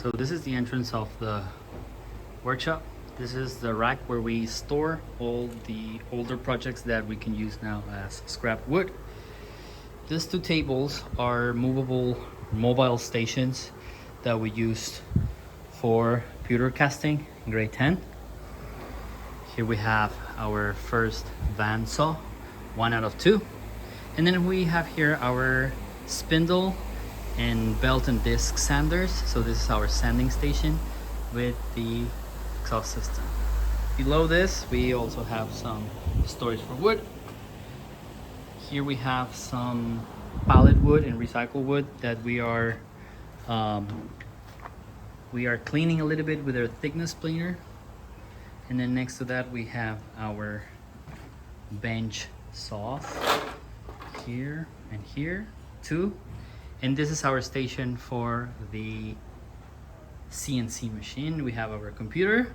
So this is the entrance of the workshop. This is the rack where we store all the older projects that we can use now as scrap wood. These two tables are movable mobile stations that we used for pewter casting in grade 10. Here we have our first van saw, 1 out of 2. And then we have here our spindle and belt and disc sanders. So this is our sanding station with the exhaust system. Below this, we also have some storage for wood. Here we have some pallet wood and recycled wood that we are cleaning a little bit with our thickness planer. And then next to that, we have our bench saws here and here too. And this is our station for the CNC machine. We have our computer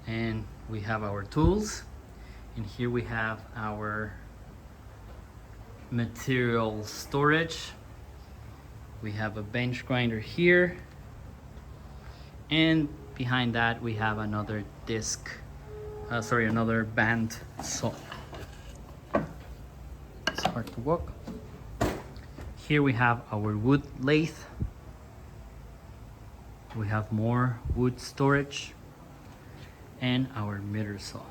and we have our tools. And here we have our material storage. We have a bench grinder here. And behind that we have another another band saw. It's hard to walk. Here we have our wood lathe. We have more wood storage and our miter saw.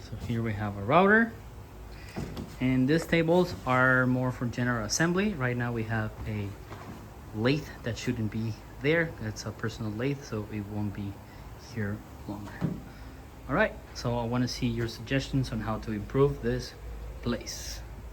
So here we have a router, and these tables are more for general assembly. Right now we have a lathe that shouldn't be there. It's a personal lathe, so it won't be here longer. All right, so I want to see your suggestions on how to improve this place.